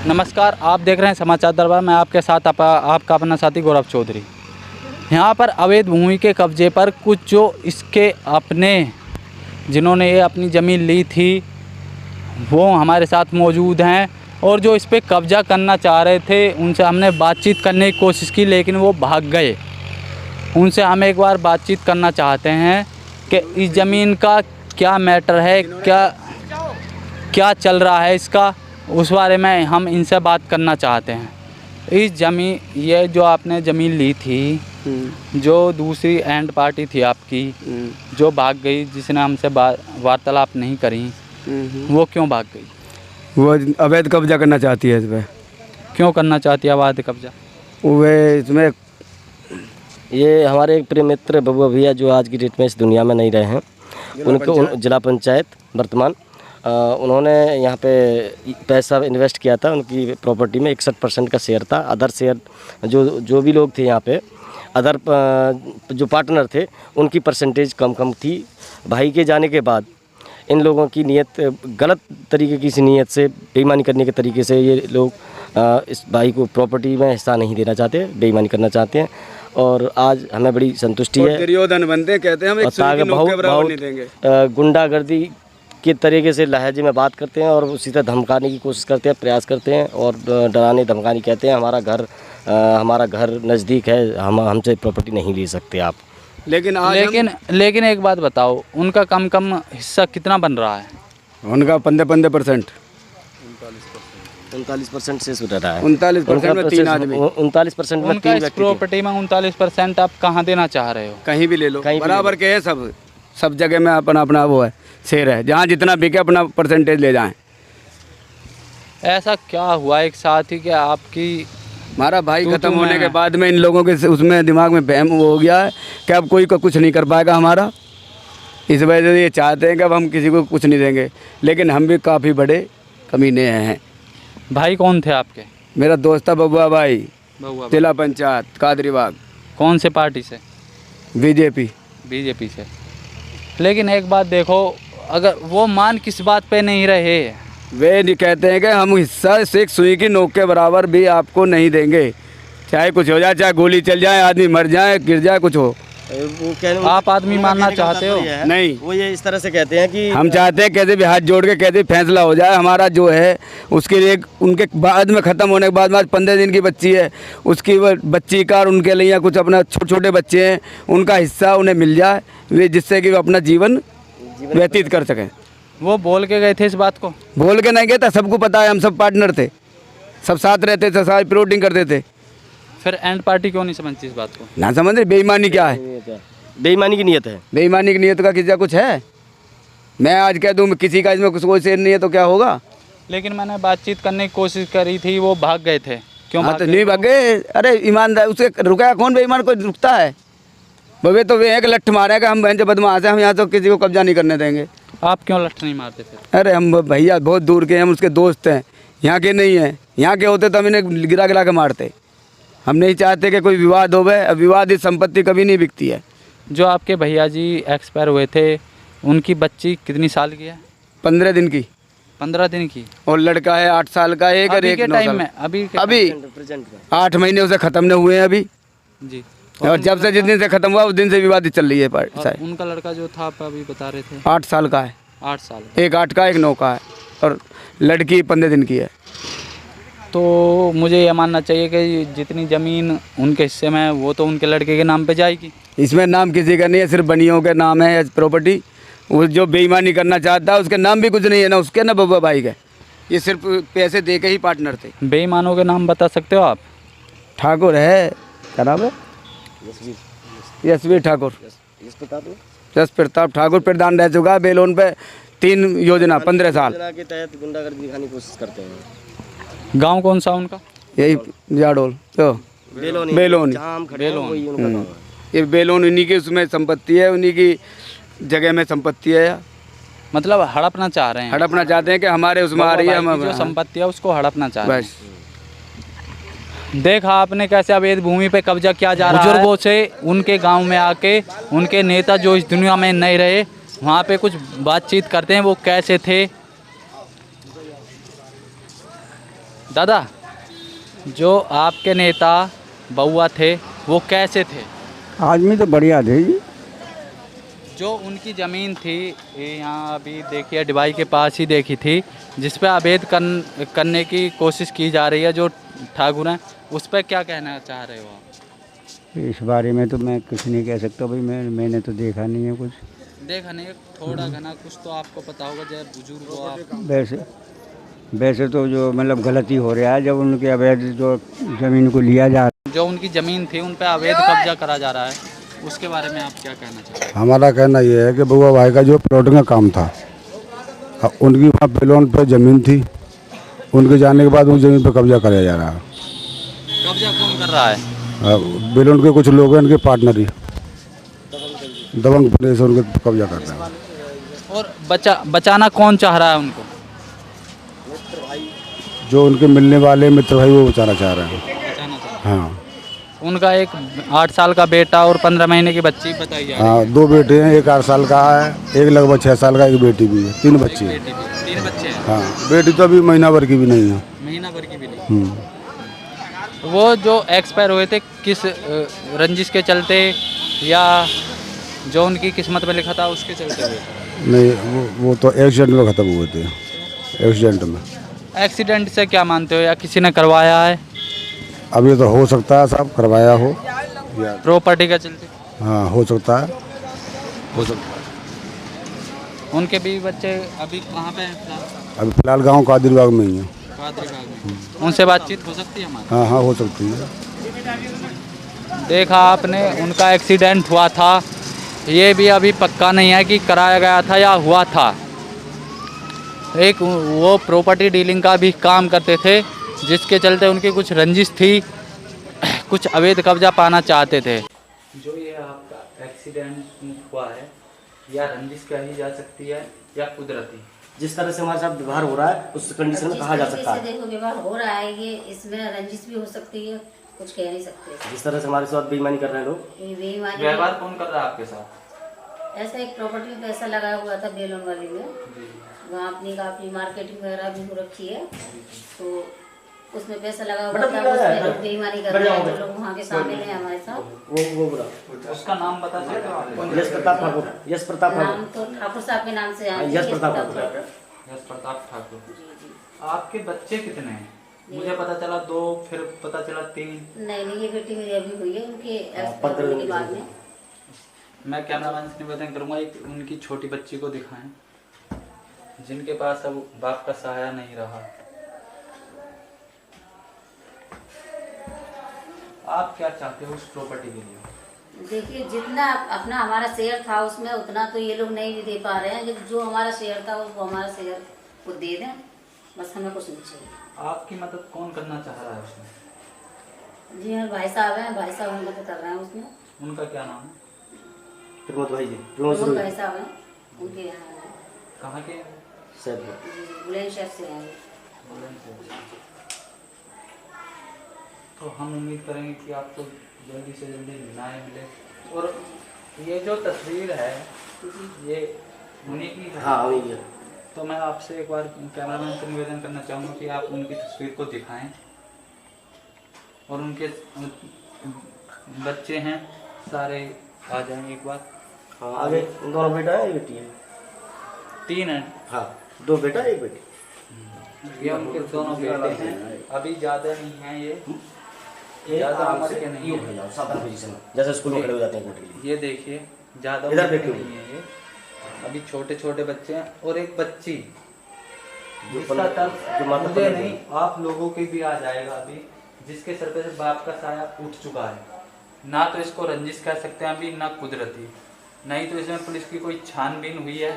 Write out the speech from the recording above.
नमस्कार, आप देख रहे हैं समाचार दरबार। मैं आपके साथ आपका अपना साथी गौरव चौधरी। यहाँ पर अवैध भूमि के कब्जे पर कुछ जो इसके अपने जिन्होंने ये अपनी ज़मीन ली थी वो हमारे साथ मौजूद हैं, और जो इस पर कब्जा करना चाह रहे थे उनसे हमने बातचीत करने की कोशिश की, लेकिन वो भाग गए। उनसे हम एक बार बातचीत करना चाहते हैं कि इस ज़मीन का क्या मैटर है, क्या चल रहा है इसका, उस बारे में हम इनसे बात करना चाहते हैं। इस ज़मीन, ये जो आपने ज़मीन ली थी, जो दूसरी एंड पार्टी थी आपकी जो भाग गई, जिसने हमसे वार्तालाप नहीं करी, वो क्यों भाग गई? वो अवैध कब्जा करना चाहती है इस पर। क्यों करना चाहती है अवैध कब्जा? वे इसमें ये हमारे एक प्रिय मित्र बबुआ भैया जो आज की डेट में इस दुनिया में नहीं रहे हैं, उनको जिला पंचायत वर्तमान उन्होंने यहाँ पे पैसा इन्वेस्ट किया था। उनकी प्रॉपर्टी में 61% का शेयर था। अदर शेयर जो भी लोग थे यहाँ पे, अदर जो पार्टनर थे, उनकी परसेंटेज कम थी। भाई के जाने के बाद इन लोगों की नीयत गलत तरीके की नीयत से, बेईमानी करने के तरीके से ये लोग इस भाई को प्रॉपर्टी में हिस्सा नहीं देना चाहते, बेईमानी करना चाहते हैं। और आज हमें बड़ी संतुष्टि है। दुर्योधन बनते कहते हैं हम एक सुई की नोक के बराबर नहीं देंगे। गुंडागर्दी के तरीके से लहजे में बात करते हैं और उसी तरह धमकाने की कोशिश करते हैं, प्रयास करते हैं और डराने धमकाने कहते हैं हमारा घर नज़दीक है, हमसे प्रॉपर्टी नहीं ले सकते आप। लेकिन एक बात बताओ, उनका कम हिस्सा कितना बन रहा है? उनका 15% 39% से सुधर रहा है। 39% में 3 आदमी, 39% में 3 व्यक्ति। प्रॉपर्टी में 39% आप कहाँ देना चाह रहे हो? कहीं भी ले लो, बराबर के है सब जगह में अपना वो है, शेर है। जहाँ जितना बिके अपना परसेंटेज ले जाएं। ऐसा क्या हुआ एक साथ ही कि आपकी हमारा भाई खत्म होने के बाद में इन लोगों के उसमें दिमाग में बहम हो गया है कि अब कोई को कुछ नहीं कर पाएगा हमारा। इस वजह से ये चाहते हैं कि अब हम किसी को कुछ नहीं देंगे, लेकिन हम भी काफ़ी बड़े कमीने हैं। भाई कौन थे आपके? मेरा दोस्त था बबुआ भाई, जिला पंचायत कादरीबाग। कौन से पार्टी से? बीजेपी से। लेकिन एक बात देखो, अगर वो मान किस बात पे नहीं रहे, वे नहीं कहते हैं कि हम हिस्सा से एक सुई की नोक के बराबर भी आपको नहीं देंगे, चाहे कुछ हो जाए, चाहे गोली चल जाए, आदमी मर जाए, गिर जाए, कुछ हो। आप आदमी मानना चाहते हो? नहीं, वो ये इस तरह से कहते हैं कि हम चाहते हैं कैसे भी हाथ जोड़ के कैसे फैसला हो जाए हमारा जो है उसके लिए। उनके बाद में ख़त्म होने के बाद में 15 दिन की बच्ची है, उसकी बच्ची का और उनके लिए कुछ अपना छोटे बच्चे हैं, उनका हिस्सा उन्हें मिल जाए, वे जिससे कि वो अपना जीवन व्यतीत कर सकें। वो बोल के गए थे इस बात को? बोल के नहीं गए था, सबको पता है, हम सब पार्टनर थे, सब साथ रहते थे, साथ प्लॉटिंग करते थे। फिर एंड पार्टी क्यों नहीं समझती इस बात को? ना समझ रहे, बेईमानी क्या है? बेईमानी की नीयत है। बेईमानी की नीयत का किसी का कुछ है? मैं आज कह दूँ किसी का इसमें कोई शेर नहीं है तो क्या होगा? लेकिन मैंने बातचीत करने की कोशिश करी थी, वो भाग गए थे। क्यों भाग तो नहीं भागे? अरे ईमानदार, उसे रुका कौन? बेईमान कोई रुकता है? वे तो वे एक लठ मारेगा, हम बहन से बदमाश हैं, हम यहाँ तो किसी को कब्जा नहीं करने देंगे। आप क्यों लठ नहीं मारते थे? अरे हम भैया बहुत दूर के हैं, हम उसके दोस्त हैं, यहाँ के नहीं हैं। यहाँ के होते तो हम इन्हें गिरा के मारते। हम नहीं चाहते कि कोई विवाद हो। विवादित संपत्ति कभी नहीं बिकती है। जो आपके भैया जी एक्सपायर हुए थे, उनकी बच्ची कितनी साल की है? 15 दिन की। 15 दिन की। और लड़का है 8 साल का एक, और एक 9 साल में। अभी 8 महीने उसे ख़त्म नहीं हुए हैं अभी जी। और जब से जिस दिन से ख़त्म हुआ उस दिन से विवादित चल रही है पार्टी। उनका लड़का जो था आप अभी बता रहे थे 8 साल का है। 8 साल, एक 8 का, एक 9 का है, और लड़की 15 दिन की है। तो मुझे ये मानना चाहिए कि जितनी ज़मीन उनके हिस्से में है वो तो उनके लड़के के नाम पे जाएगी। इसमें नाम किसी का नहीं है, सिर्फ बनियों के नाम है प्रॉपर्टी। वो जो बेईमानी करना चाहता है उसके नाम भी कुछ नहीं है, ना उसके ना बबुआ भाई का। ये सिर्फ पैसे दे के ही पार्टनर थे। बेईमानों के नाम बता सकते हो आप? ठाकुर है, क्या नाम है? यशवीर ठाकुर, यश प्रताप ठाकुर प्रधान रह चुका है बेलोन पे 3 योजना 15 साल के तहत गुंडागर्दी दिखाने की कोशिश करते हैं। गांव कौन सा उनका? यही जाडोल तो बेलोन। ये बेलोन उन्हीं की उसमें संपत्ति है, उन्हीं की जगह में संपत्ति है। मतलब हड़पना चाह रहे हैं? हड़पना चाहते हैं कि हमारे उसमें आ रही है, हम जो संपत्ति है उसको हड़पना चाह रहे हैं। देखा आपने कैसे अवैध भूमि पे कब्जा किया जा रहा है। बुजुर्गों से उनके गांव में आके उनके नेता जो इस दुनिया में नहीं रहे वहाँ पे कुछ बातचीत करते हैं, वो कैसे थे। दादा, जो आपके नेता बउआ थे वो कैसे थे? आदमी तो बढ़िया थे जी। जो उनकी ज़मीन थी ये यहाँ अभी देखिए डिवाई के पास ही देखी थी, जिस पे अवैध करने की कोशिश की जा रही है जो ठाकुर हैं, उस पर क्या कहना चाह रहे हो आप? इस बारे में तो मैं कुछ नहीं कह सकता भाई, मैंने तो देखा नहीं है कुछ। देखा नहीं, थोड़ा घना कुछ तो आपको पता होगा जब बुजुर्ग हो आप। वैसे तो जो मतलब गलती हो रहा है, जब उनके अवैध जो ज़मीन को लिया जा रहा जो उनकी ज़मीन थी उन पर अवैध कब्जा करा जा रहा है, उसके बारे में आप क्या कहना चाहते हैं? हमारा कहना यह है कि बउआ भाई का जो प्लॉटिंग का काम था, उनकी वहाँ बेलोन पर ज़मीन थी, उनके जाने के बाद उस ज़मीन पर कब्जा कराया जा रहा है। कब्जा कौन कर रहा है? बेलोन के कुछ लोग हैं, उनके पार्टनर ही दबंग पुलिस उनके कब्जा कर रहे हैं। और बचाना कौन चाह रहा है उनको? जो उनके मिलने वाले मित्र भाई वो बचाना चाह रहे हैं। बचाना चाह रहा है। हाँ उनका एक 8 साल का बेटा और 15 महीने की बच्ची बताई जा रही है। हाँ, 2 बेटे हैं, एक 8 साल का है, एक लगभग 6 साल का, एक बेटी भी है, 3 बच्चे हैं। 3 बच्चे हैं। हाँ, बेटी तो अभी महीना भर की भी नहीं है। महीना भर की भी नहीं। वो जो एक्सपायर हुए थे किस रंजिश के चलते या जो उनकी किस्मत में लिखा था उसके चलते हुए थे? नहीं, वो तो एक्सीडेंट में ख़त्म हुए थे। एक्सीडेंट में। एक्सीडेंट से क्या मानते हो, या किसी ने करवाया है? अब ये तो हो सकता है साहब करवाया हो या प्रॉपर्टी का चलते? हाँ, हो सकता है। उनके भी बच्चे अभी कहाँ पे हैं? अभी फिलहाल गांव कादिरबाग में ही है। कादरीबाग में। उनसे बातचीत हो सकती है हमारी? हाँ हाँ, हो सकती है। देखा आपने, उनका एक्सीडेंट हुआ था, ये भी अभी पक्का नहीं है कि कराया गया था या हुआ था। एक वो प्रॉपर्टी डीलिंग का भी काम करते थे, जिसके चलते उनकी कुछ रंजिश थी, कुछ अवैध कब्जा पाना चाहते थे। जो ये आपका एक्सीडेंट हुआ है, या रंजिश कही जा सकती है या कुदरती? जिस तरह से हमारे साथ व्यवहार हो रहा है उस कंडीशन में कहा जा सकता है। देखो व्यवहार हो रहा है, ये इसमें रंजिश भी हो सकती है, कुछ कह नहीं सकते। जिस तरह से हमारे साथ बेईमानी कर रहे हैं लोग। ये बेईमानी व्यवहार कौन कर रहा है आपके साथ? ऐसा एक प्रॉपर्टी में पैसा लगाया हुआ था बेलोन वाली में, वहाँ अपनी काफी मार्केटिंग वगैरह भी हो रखी है, तो उसमें पैसा लगा हुआ था, उसमें लोग बेईमानी कर रहे हैं, जो लोग वहाँ के सामने हैं हमारे साथ। वो बुरा उसका नाम बता सकते हो आप? यश प्रताप ठाकुर। यश प्रताप नाम ठाकुर। तो ठाकुर साहब के नाम से जानते हैं, यश प्रताप ठाकुर। यश प्रताप ठाकुर। आपके बच्चे कितने हैं? मुझे पता चला 2, फिर पता चला 3। नहीं, ये बेटी मेरी अभी हुई है, उनके पंद्रह एक्सपायर के बाद में। मैं कैमरामैन से निवेदन करूंगा एक उनकी छोटी बच्ची को दिखाएं, जिनके पास अब बाप का सहारा नहीं रहा। आप क्या चाहते हो उस प्रॉपर्टी के लिए? देखिए, जितना अपना हमारा शेयर था उसमें उतना तो ये लोग नहीं भी दे पा रहे हैं, जो हमारा शेयर था वो हमारा शेयर वो दे दें, बस हमें कुछ नहीं चाहिए। आपकी मदद कौन करना चाह रहा है उसमें? जी हाँ, भाई साहब हैं, भाई साहब मदद कर रहे हैं उसमें। उनका क्या नाम है? प्रमोद भाई जी। प्रमोद भाई साहब हैं, उनके यहाँ हैं। कहाँ के? सैदपुर। बुलंदशहर से हैं। तो हम उम्मीद करेंगे कि आपको जल्दी से जल्दी न्याय मिले। और ये जो तस्वीर है ये उन्हीं की है? हाँ, वही है। तो मैं आपसे एक बार कैमरामैन से निवेदन करना चाहूँगा कि आप उनकी तस्वीर को दिखाएं, और उनके बच्चे हैं सारे आ जाएं एक बार। हाँ, आगे दोनों बेटा है, एक बेटी है। 3 हैं? हाँ, 2 बेटा एक बेटी। ये उनके दोनों बेटे हैं, अभी ज़्यादा नहीं हैं, ये ज़्यादा उम्र के नहीं है। साधारण पोजीशन में जैसे स्कूल में खड़े हो जाते हैं कोर्ट के लिए। ये देखिए ज़्यादा इधर उम्र के देखिए। नहीं है, ये अभी छोटे छोटे बच्चे हैं, और एक बच्ची जो जिसका पल- तर्क जो माता मुझे पिता नहीं आप लोगों के भी आ जाएगा अभी, जिसके सर पे से बाप का साया उठ चुका है। ना तो इसको रंजिश कह सकते हैं अभी, ना कुदरती, नहीं तो इसमें पुलिस की कोई छानबीन हुई है।